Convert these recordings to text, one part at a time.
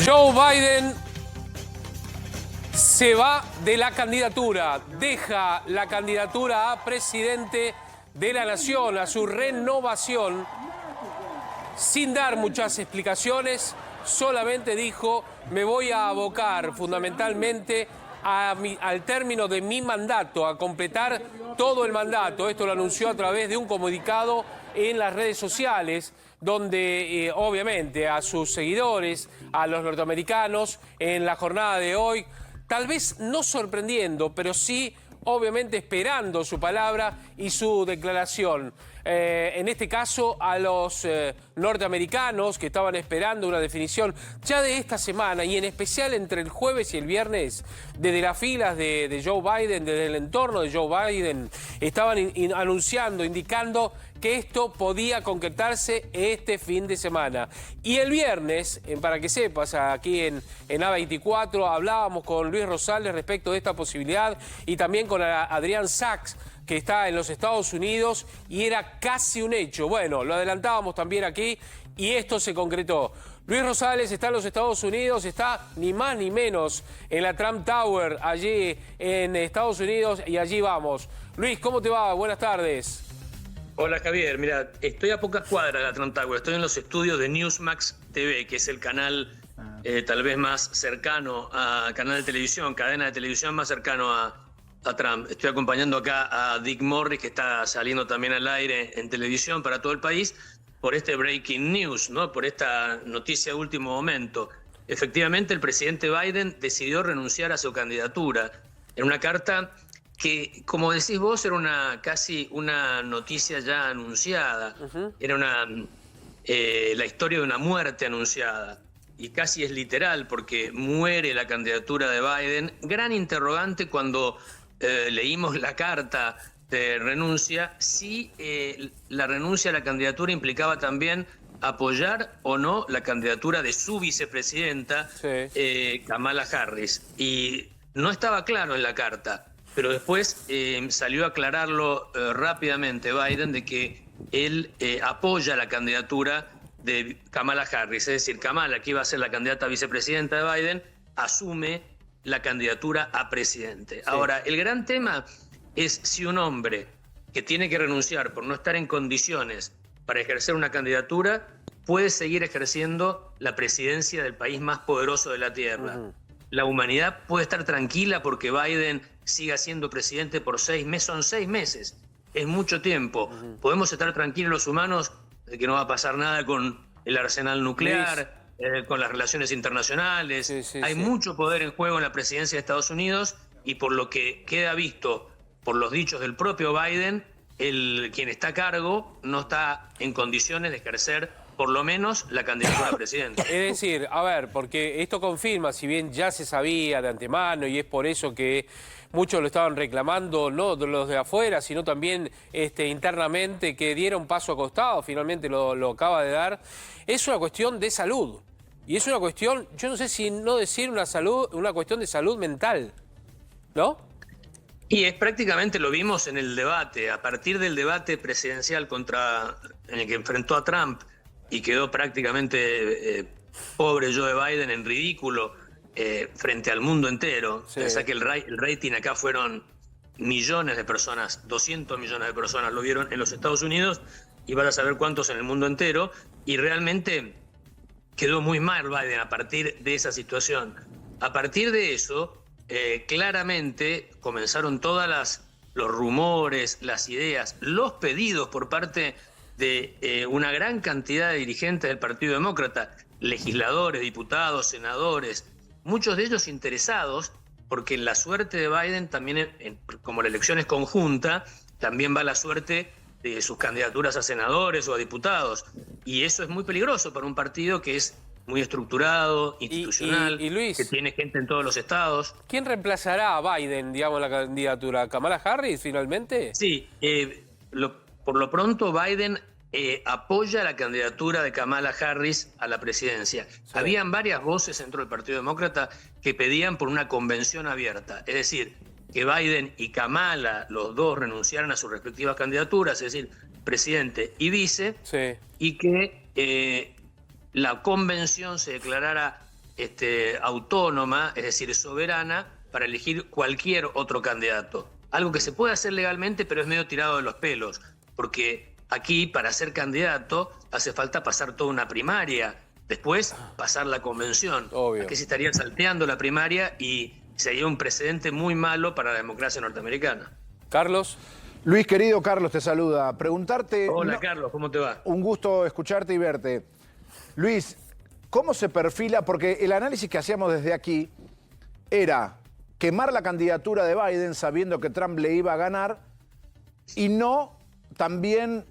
Joe Biden se va de la candidatura, deja la candidatura a presidente de la nación, a su renovación, sin dar muchas explicaciones, solamente dijo: me voy a abocar fundamentalmente al término de mi mandato, a completar todo el mandato. Esto lo anunció a través de un comunicado en las redes sociales, donde obviamente a sus seguidores, a los norteamericanos, en la jornada de hoy, tal vez no sorprendiendo, pero sí obviamente esperando su palabra y su declaración. En este caso, a los norteamericanos que estaban esperando una definición ya de esta semana, y en especial entre el jueves y el viernes, desde las filas de Joe Biden, desde el entorno de Joe Biden, estaban anunciando, indicando que esto podía concretarse este fin de semana. Y el viernes, para que sepas, aquí en A24 hablábamos con Luis Rosales respecto de esta posibilidad, y también con Adrián Sachs, que está en los Estados Unidos, y era casi un hecho. Bueno, lo adelantábamos también aquí y esto se concretó. Luis Rosales está en los Estados Unidos, está ni más ni menos en la Trump Tower, allí en Estados Unidos, y allí vamos. Luis, ¿cómo te va? Buenas tardes. Hola Javier, mira, estoy a pocas cuadras de la Trump Tower, estoy en los estudios de Newsmax TV, que es el canal tal vez más cercano a canal de televisión, cadena de televisión más cercano a Trump. Estoy acompañando acá a Dick Morris, que está saliendo también al aire en televisión para todo el país, por este breaking news, ¿no? Por esta noticia de último momento. Efectivamente, el presidente Biden decidió renunciar a su candidatura en una carta que, como decís vos, era casi una noticia ya anunciada. Era la historia de una muerte anunciada. Y casi es literal, porque muere la candidatura de Biden. Gran interrogante cuando leímos la carta de renuncia, si la renuncia a la candidatura implicaba también apoyar o no la candidatura de su vicepresidenta, sí, Kamala Harris. Y no estaba claro en la carta, pero después salió a aclararlo rápidamente Biden, de que él apoya la candidatura de Kamala Harris. Es decir, Kamala, que iba a ser la candidata a vicepresidenta de Biden, asume la candidatura a presidente. Sí. Ahora, el gran tema es si un hombre que tiene que renunciar por no estar en condiciones para ejercer una candidatura puede seguir ejerciendo la presidencia del país más poderoso de la Tierra. La humanidad puede estar tranquila porque Biden siga siendo presidente por 6 meses. Son 6 meses, es mucho tiempo. Podemos estar tranquilos los humanos de que no va a pasar nada con el arsenal nuclear, con las relaciones internacionales. Hay mucho poder en juego en la presidencia de Estados Unidos, y por lo que queda visto por los dichos del propio Biden, quien está a cargo no está en condiciones de ejercer por lo menos la candidatura a presidente. Es decir, a ver, porque esto confirma, si bien ya se sabía de antemano, y es por eso que muchos lo estaban reclamando, no de los de afuera, sino también internamente, que diera un paso acostado, finalmente lo acaba de dar, es una cuestión de salud. Y es una cuestión, yo no sé si no decir una cuestión de salud mental, ¿no? Y es prácticamente, lo vimos en el debate, a partir del debate presidencial en el que enfrentó a Trump y quedó prácticamente pobre Joe Biden, en ridículo frente al mundo entero. Sí. Pensá que el rating acá fueron millones de personas, 200 millones de personas lo vieron en los Estados Unidos, y van a saber cuántos en el mundo entero, y realmente quedó muy mal Biden a partir de esa situación. A partir de eso, claramente comenzaron los rumores, las ideas, los pedidos por parte de una gran cantidad de dirigentes del Partido Demócrata, legisladores, diputados, senadores, muchos de ellos interesados, porque en la suerte de Biden también, como la elección es conjunta, también va la suerte de sus candidaturas a senadores o a diputados. Y eso es muy peligroso para un partido que es muy estructurado, institucional, y Luis, que tiene gente en todos los estados. ¿Quién reemplazará a Biden, digamos, la candidatura? ¿Kamala Harris, finalmente? Sí, por lo pronto Biden apoya la candidatura de Kamala Harris a la presidencia. Sí. Habían varias voces dentro del Partido Demócrata que pedían por una convención abierta, es decir, que Biden y Kamala, los dos, renunciaran a sus respectivas candidaturas, es decir, presidente y vice, sí, y que la convención se declarara autónoma, es decir, soberana, para elegir cualquier otro candidato. Algo que se puede hacer legalmente, pero es medio tirado de los pelos, porque aquí, para ser candidato, hace falta pasar toda una primaria, después pasar la convención. Obvio. Aquí se estaría salteando la primaria y sería un precedente muy malo para la democracia norteamericana. Carlos. Luis, querido Carlos, te saluda. Preguntarte... Hola, Carlos, ¿cómo te va? Un gusto escucharte y verte. Luis, ¿cómo se perfila? Porque el análisis que hacíamos desde aquí era quemar la candidatura de Biden sabiendo que Trump le iba a ganar y no también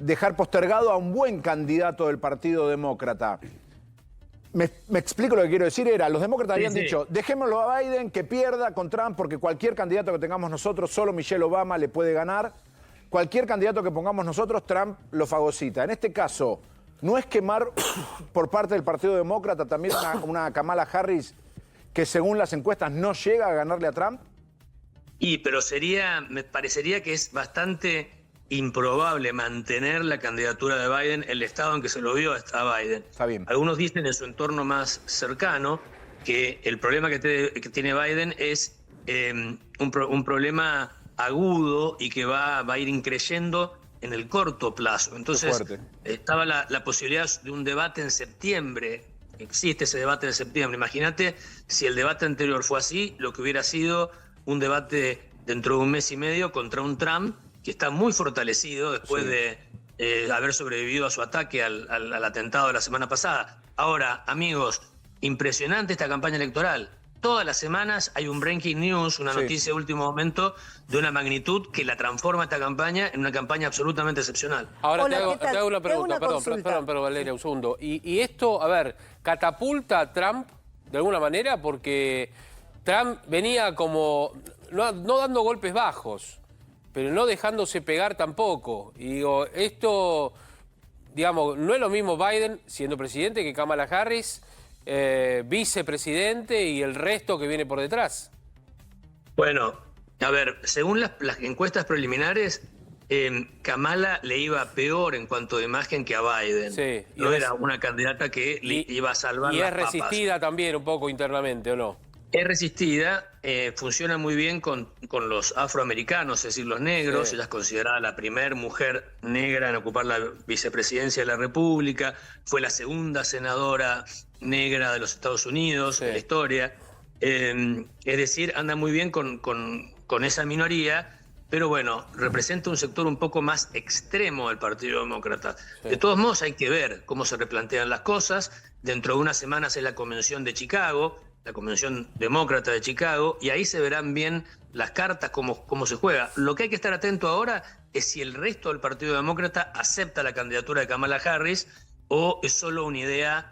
dejar postergado a un buen candidato del Partido Demócrata. Me explico lo que quiero decir. Los demócratas habían dicho, dejémoslo a Biden que pierda con Trump porque cualquier candidato que tengamos nosotros, solo Michelle Obama le puede ganar. Cualquier candidato que pongamos nosotros, Trump lo fagocita. En este caso, ¿no es quemar por parte del Partido Demócrata también una Kamala Harris que según las encuestas no llega a ganarle a Trump? Pero me parecería que es bastante improbable mantener la candidatura de Biden en el estado en que se lo vio a Biden. Está bien. Algunos dicen en su entorno más cercano que el problema que tiene Biden es un problema agudo y que va a ir increyendo en el corto plazo. Entonces, estaba la posibilidad de un debate en septiembre. Existe ese debate en septiembre. Imagínate si el debate anterior fue así, lo que hubiera sido un debate dentro de un mes y medio contra un Trump que está muy fortalecido después de haber sobrevivido a su ataque al atentado de la semana pasada. Ahora, amigos, impresionante esta campaña electoral. Todas las semanas hay un breaking news, una noticia de último momento de una magnitud que la transforma esta campaña en una campaña absolutamente excepcional. Ahora Hola, te hago una pregunta, perdón, Valeria, un segundo. Y esto, a ver, catapulta a Trump de alguna manera porque Trump venía como, no dando golpes bajos, pero no dejándose pegar tampoco. Y digo, esto, digamos, no es lo mismo Biden siendo presidente que Kamala Harris, vicepresidente y el resto que viene por detrás. Bueno, a ver, según las encuestas preliminares, Kamala le iba peor en cuanto de imagen que a Biden. Sí, no era una candidata que le iba a salvar las papas. Y es resistida también un poco internamente, ¿o no? Es resistida, funciona muy bien con los afroamericanos, es decir, los negros. Ella es considerada la primera mujer negra en ocupar la vicepresidencia de la República. Fue la segunda senadora negra de los Estados Unidos en la historia. Es decir, anda muy bien con esa minoría, pero bueno, representa un sector un poco más extremo del Partido Demócrata. De todos modos, hay que ver cómo se replantean las cosas. Dentro de unas semanas es la convención de Chicago, la Convención Demócrata de Chicago, y ahí se verán bien las cartas, cómo se juega. Lo que hay que estar atento ahora es si el resto del Partido Demócrata acepta la candidatura de Kamala Harris o es solo una idea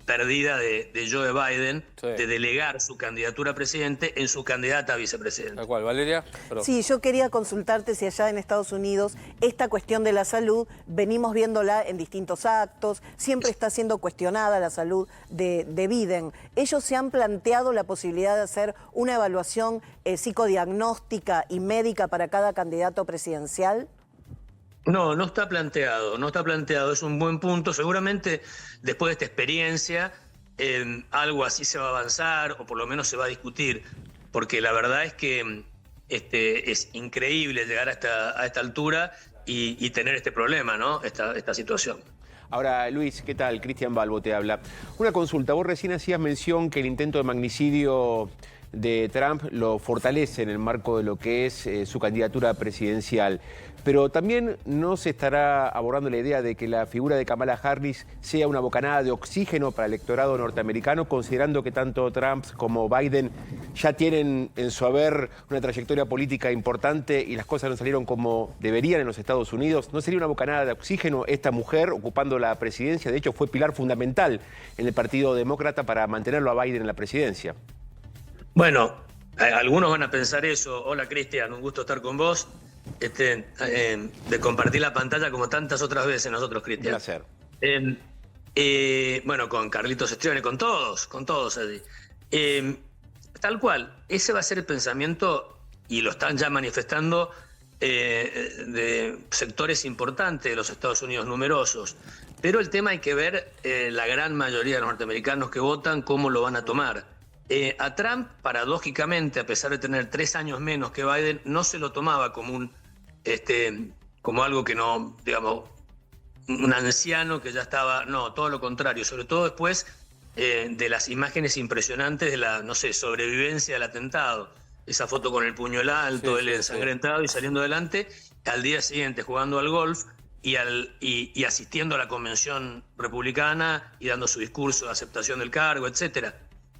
perdida de Joe Biden de delegar su candidatura a presidente en su candidata a vicepresidente. ¿La cual, Valeria? Perdón. Sí, yo quería consultarte si allá en Estados Unidos esta cuestión de la salud, venimos viéndola en distintos actos, siempre está siendo cuestionada la salud de Biden. ¿Ellos se han planteado la posibilidad de hacer una evaluación psicodiagnóstica y médica para cada candidato presidencial? No, no está planteado, es un buen punto. Seguramente después de esta experiencia algo así se va a avanzar o por lo menos se va a discutir, porque la verdad es que es increíble llegar a esta altura y tener este problema, ¿no? Esta situación. Ahora, Luis, ¿qué tal? Cristian Balbo te habla. Una consulta, vos recién hacías mención que el intento de magnicidio de Trump lo fortalece en el marco de lo que es su candidatura presidencial. Pero también no se estará abordando la idea de que la figura de Kamala Harris sea una bocanada de oxígeno para el electorado norteamericano, considerando que tanto Trump como Biden ya tienen en su haber una trayectoria política importante y las cosas no salieron como deberían en los Estados Unidos. ¿No sería una bocanada de oxígeno esta mujer ocupando la presidencia? De hecho, fue pilar fundamental en el Partido Demócrata para mantenerlo a Biden en la presidencia. Bueno, algunos van a pensar eso. Hola, Cristian, un gusto estar con vos. De compartir la pantalla como tantas otras veces nosotros, Cristian. Un placer. Bueno, con Carlitos Estrione, con todos allí. Tal cual, ese va a ser el pensamiento, y lo están ya manifestando de sectores importantes de los Estados Unidos, numerosos. Pero el tema hay que ver la gran mayoría de los norteamericanos que votan cómo lo van a tomar. A Trump, paradójicamente, a pesar de tener 3 años menos que Biden, no se lo tomaba como como algo que no, digamos, un anciano que ya estaba, no, todo lo contrario, sobre todo después de las imágenes impresionantes de la, no sé, sobrevivencia del atentado. Esa foto con el puño alto, él ensangrentado y saliendo adelante, al día siguiente jugando al golf y asistiendo a la convención republicana y dando su discurso de aceptación del cargo, etcétera.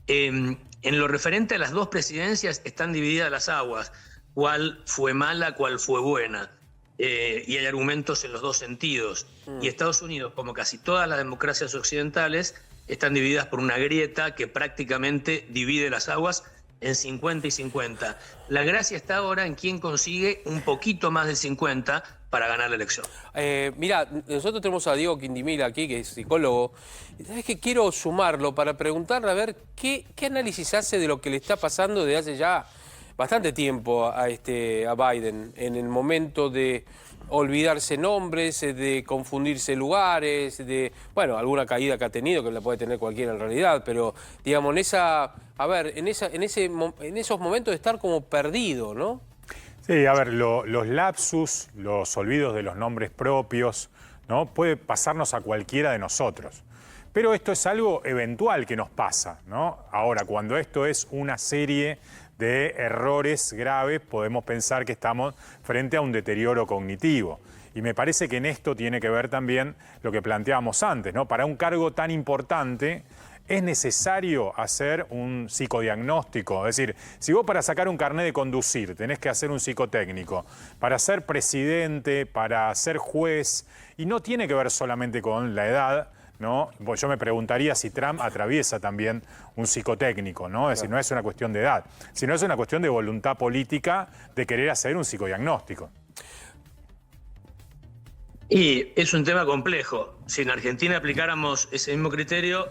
En lo referente a las dos presidencias están divididas las aguas, cuál fue mala, cuál fue buena. Y hay argumentos en los dos sentidos. Y Estados Unidos, como casi todas las democracias occidentales, están divididas por una grieta que prácticamente divide las aguas en 50 y 50. La gracia está ahora en quién consigue un poquito más del 50 para ganar la elección. Mira, nosotros tenemos a Diego Quindimil aquí, que es psicólogo. ¿Sabes qué? Quiero sumarlo para preguntarle a ver qué análisis hace de lo que le está pasando desde hace ya bastante tiempo a Biden, en el momento de olvidarse nombres, de confundirse lugares, de, bueno, alguna caída que ha tenido, que la puede tener cualquiera en realidad, pero, digamos, en esos momentos de estar como perdido, ¿no? Sí, a ver, los lapsus, los olvidos de los nombres propios, ¿no? Puede pasarnos a cualquiera de nosotros. Pero esto es algo eventual que nos pasa, ¿no? Ahora, cuando esto es una serie de errores graves, podemos pensar que estamos frente a un deterioro cognitivo. Y me parece que en esto tiene que ver también lo que planteábamos antes, ¿no? Para un cargo tan importante es necesario hacer un psicodiagnóstico. Es decir, si vos para sacar un carnet de conducir tenés que hacer un psicotécnico, para ser presidente, para ser juez, y no tiene que ver solamente con la edad, ¿no? Yo me preguntaría si Trump atraviesa también un psicotécnico, ¿no? Es decir, no es una cuestión de edad, sino es una cuestión de voluntad política de querer hacer un psicodiagnóstico. Y es un tema complejo. Si en Argentina aplicáramos ese mismo criterio,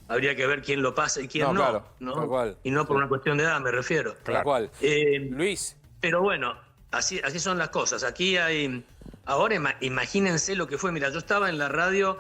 habría que ver quién lo pasa y quién no. Claro, ¿no? tal cual. Y no por una cuestión de edad, me refiero. Tal cual. Luis. Pero bueno, así son las cosas. Aquí hay... Ahora imagínense lo que fue. Mira, yo estaba en la radio...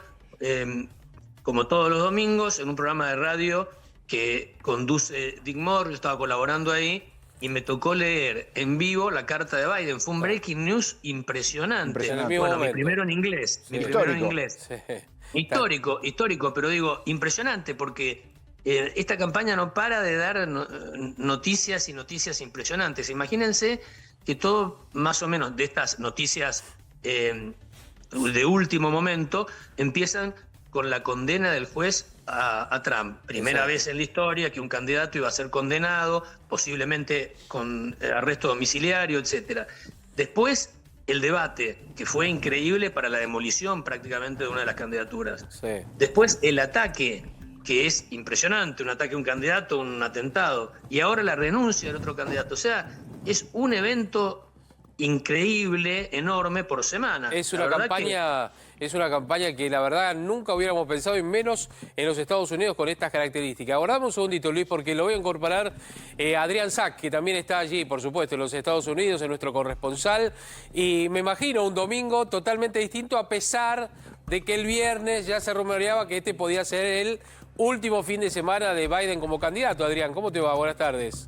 como todos los domingos, en un programa de radio que conduce Dick Moore, yo estaba colaborando ahí y me tocó leer en vivo la carta de Biden. Fue un breaking news impresionante. Bueno, mi primero en inglés. Sí. Sí. Histórico, pero digo, impresionante porque esta campaña no para de dar noticias y noticias impresionantes. Imagínense que todo más o menos de estas noticias de último momento, empiezan con la condena del juez a Trump. Primera vez en la historia que un candidato iba a ser condenado, posiblemente con arresto domiciliario, etc. Después, el debate, que fue increíble para la demolición prácticamente de una de las candidaturas. Sí. Después, el ataque, que es impresionante, un ataque a un candidato, un atentado. Y ahora la renuncia del otro candidato. O sea, es un evento increíble, enorme por semana. Es una campaña que la verdad nunca hubiéramos pensado, y menos en los Estados Unidos con estas características. Aguardamos un segundito, Luis, porque lo voy a incorporar a Adrián Sack, que también está allí, por supuesto, en los Estados Unidos, es nuestro corresponsal. Y me imagino un domingo totalmente distinto, a pesar de que el viernes ya se rumoreaba que este podía ser el último fin de semana de Biden como candidato. Adrián, ¿cómo te va? Buenas tardes.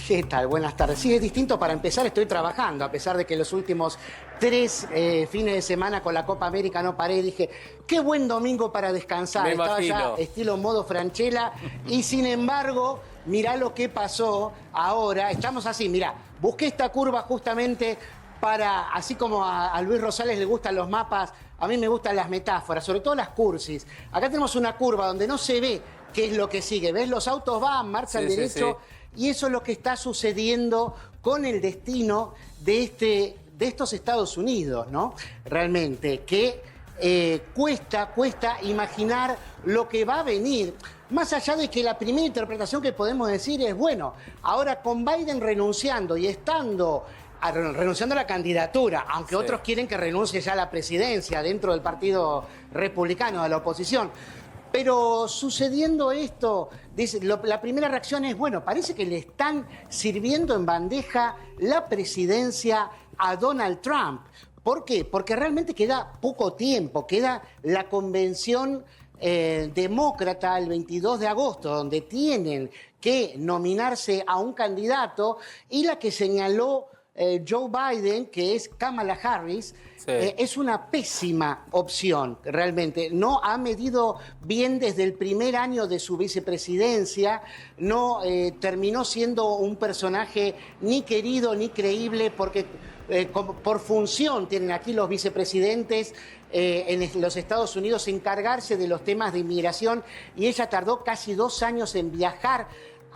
¿Qué tal? Buenas tardes. Sí, es distinto. Para empezar, estoy trabajando, a pesar de que los últimos 3 fines de semana con la Copa América no paré. Dije, qué buen domingo para descansar. Estaba ya estilo modo Franchella. Y sin embargo, mirá lo que pasó ahora. Estamos así, mirá. Busqué esta curva justamente para, así como a Luis Rosales le gustan los mapas, a mí me gustan las metáforas, sobre todo las cursis. Acá tenemos una curva donde no se ve qué es lo que sigue. ¿Ves? Los autos van, marchan derecho. Sí. Y eso es lo que está sucediendo con el destino de estos Estados Unidos, ¿no? Realmente, que cuesta imaginar lo que va a venir. Más allá de que la primera interpretación que podemos decir es, bueno, ahora con Biden renunciando y renunciando a la candidatura, aunque otros quieren que renuncie ya a la presidencia dentro del Partido Republicano, de la oposición. Pero sucediendo esto, la primera reacción es, bueno, parece que le están sirviendo en bandeja la presidencia a Donald Trump. ¿Por qué? Porque realmente queda poco tiempo, queda la convención demócrata el 22 de agosto, donde tienen que nominarse a un candidato, y la que señaló Joe Biden, que es Kamala Harris, es una pésima opción, realmente. No ha medido bien desde el primer año de su vicepresidencia, no terminó siendo un personaje ni querido ni creíble, porque por función tienen aquí los vicepresidentes en los Estados Unidos encargarse de los temas de inmigración, y ella tardó casi 2 años en viajar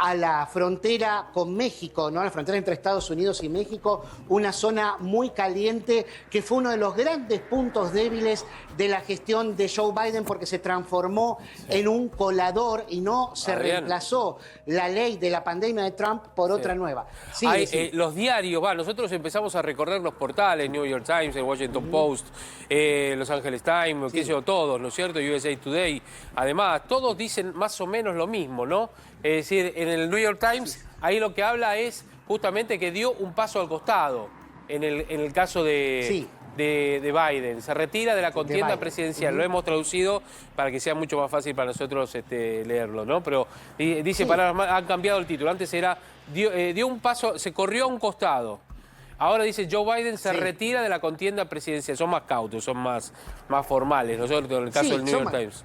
a la frontera con México, ¿no? A la frontera entre Estados Unidos y México, una zona muy caliente que fue uno de los grandes puntos débiles de la gestión de Joe Biden, porque se transformó en un colador y no se reemplazó la ley de la pandemia de Trump por otra nueva. Sí, los diarios, nosotros empezamos a recorrer los portales, New York Times, el Washington Post, Los Angeles Times, qué sé yo, todos, ¿no es cierto? USA Today. Además, todos dicen más o menos lo mismo, ¿no? Es decir, en el New York Times, ahí lo que habla es justamente que dio un paso al costado en el caso de Biden. Se retira de la contienda presidencial. Lo hemos traducido para que sea mucho más fácil para nosotros leerlo, ¿no? Pero dice, han cambiado el título. Antes era, dio un paso, se corrió a un costado. Ahora dice, Joe Biden se retira de la contienda presidencial. Son más cautos, son más formales, ¿no es cierto? En el caso del New York Times.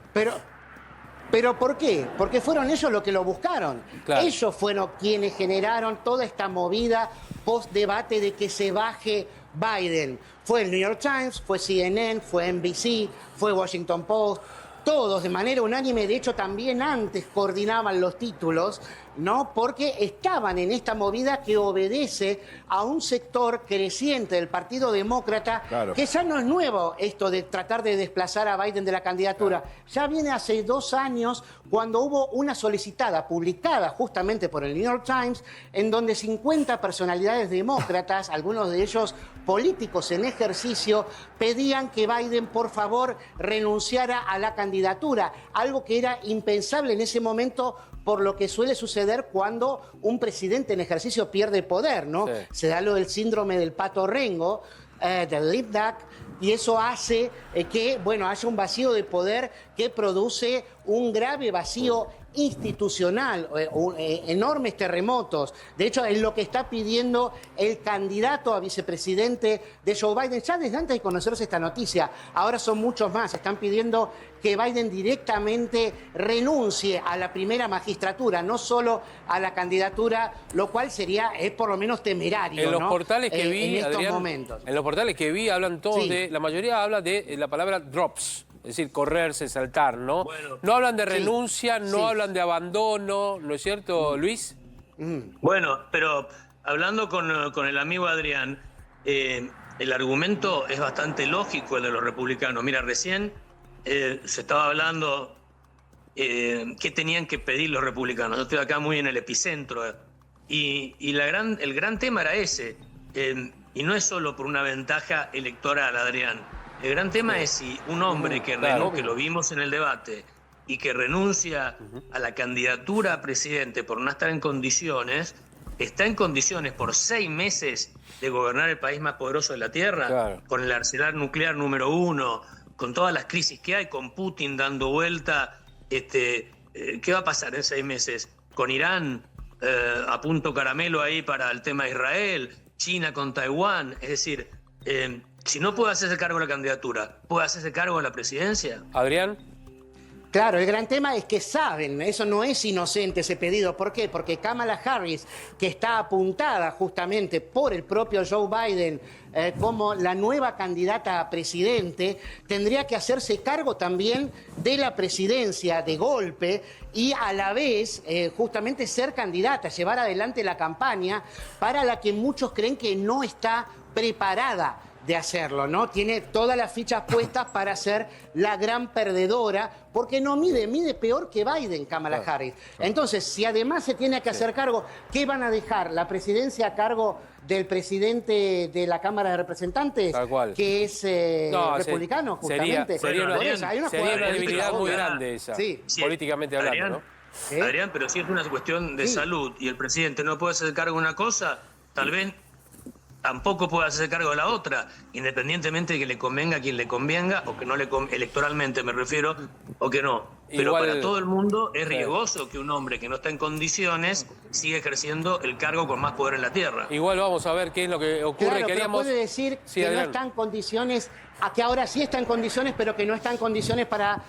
¿Pero por qué? Porque fueron ellos los que lo buscaron. Claro. Ellos fueron quienes generaron toda esta movida post-debate de que se baje Biden. Fue el New York Times, fue CNN, fue NBC, fue Washington Post. Todos de manera unánime, de hecho también antes coordinaban los títulos, ¿no? Porque estaban en esta movida que obedece a un sector creciente del Partido Demócrata, que ya no es nuevo esto de tratar de desplazar a Biden de la candidatura. Ya viene hace 2 años, cuando hubo una solicitada, publicada justamente por el New York Times, en donde 50 personalidades demócratas, algunos de ellos políticos en ejercicio, pedían que Biden, por favor, renunciara a la candidatura, algo que era impensable en ese momento, por lo que suele suceder cuando un presidente en ejercicio pierde poder, ¿no? Sí. Se da lo del síndrome del pato rengo, del lip duck, y eso hace que, haya un vacío de poder que produce un grave vacío institucional, enormes terremotos. De hecho, es lo que está pidiendo el candidato a vicepresidente de Joe Biden. Ya desde antes de conocerse esta noticia, ahora son muchos más. Están pidiendo que Biden directamente renuncie a la primera magistratura, no solo a la candidatura, lo cual es por lo menos temerario, en los ¿no? portales que vi, en estos Adrián, momentos. En los portales que vi hablan todos la mayoría habla de la palabra drops. Es decir, correrse, saltar, ¿no? Bueno, no hablan de renuncia, no hablan de abandono, ¿no es cierto, Luis? Bueno, pero hablando con el amigo Adrián, el argumento es bastante lógico, el de los republicanos. Mira, recién se estaba hablando qué tenían que pedir los republicanos. Yo estoy acá muy en el epicentro. Y el gran tema era ese. Y no es solo por una ventaja electoral, Adrián. El gran tema es si un hombre que lo vimos en el debate, y que renuncia a la candidatura a presidente por no estar en condiciones, está en condiciones por 6 meses de gobernar el país más poderoso de la Tierra, con el arsenal nuclear número 1, con todas las crisis que hay, con Putin dando vuelta. ¿Qué va a pasar en 6 meses? Con Irán a punto caramelo ahí para el tema de Israel, China con Taiwán. Es decir, si no puede hacerse cargo de la candidatura, ¿puede hacerse cargo de la presidencia? Adrián. Claro, el gran tema es que saben, eso no es inocente ese pedido. ¿Por qué? Porque Kamala Harris, que está apuntada justamente por el propio Joe Biden como la nueva candidata a presidente, tendría que hacerse cargo también de la presidencia de golpe y a la vez justamente ser candidata, llevar adelante la campaña para la que muchos creen que no está preparada de hacerlo, ¿no? Tiene todas las fichas puestas para ser la gran perdedora, porque no mide peor que Biden, Kamala Harris. Entonces, si además se tiene que hacer cargo, ¿qué van a dejar? ¿La presidencia a cargo del presidente de la Cámara de Representantes? Tal cual. Que es republicano, justamente. Sería una debilidad muy grande esa, Sí, políticamente hablando, Adrián, ¿no? Adrián, pero si es una cuestión de salud y el presidente no puede hacer cargo de una cosa, tal vez tampoco puede hacerse cargo de la otra, independientemente de que le convenga a quien le convenga, o que no le electoralmente me refiero, o que no. Pero Igual, para todo el mundo es sí, riesgoso que un hombre que no está en condiciones siga ejerciendo el cargo con más poder en la tierra. Igual vamos a ver qué es lo que ocurre. Claro, pero Queríamos... puede decir Sí, que no Adrián. está en condiciones, a que ahora sí está en condiciones, pero que no está en condiciones para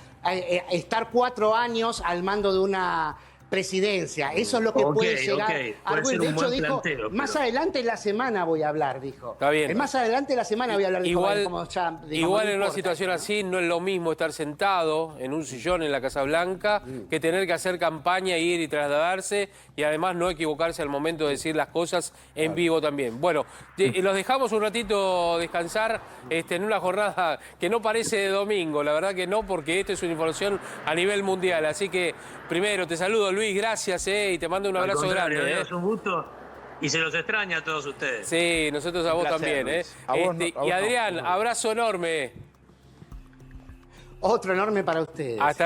estar 4 años al mando de una presidencia. Eso es lo que Ok, puede llegar ok. a Puede Arguell. ser De un hecho, buen dijo, planteo, más pero- adelante en la semana voy a hablar, dijo. Está bien. Más adelante en la semana voy a hablar, dijo, Igual, como ya, digamos, igual no en una importa. situación así no es lo mismo estar sentado en un sillón en la Casa Blanca que tener que hacer campaña, ir y trasladarse y además no equivocarse al momento de decir las cosas en vivo también. Bueno, los dejamos un ratito descansar en una jornada que no parece de domingo, la verdad que no, porque esto es una información a nivel mundial. Así que primero te saludo, Luis, gracias y te mando un Al abrazo contrario, grande. es un gusto y se los extraña a todos ustedes. Sí, nosotros a vos placer, también. Luis. A vos no, a Y vos no. Adrián, abrazo enorme. Otro enorme para ustedes. Hasta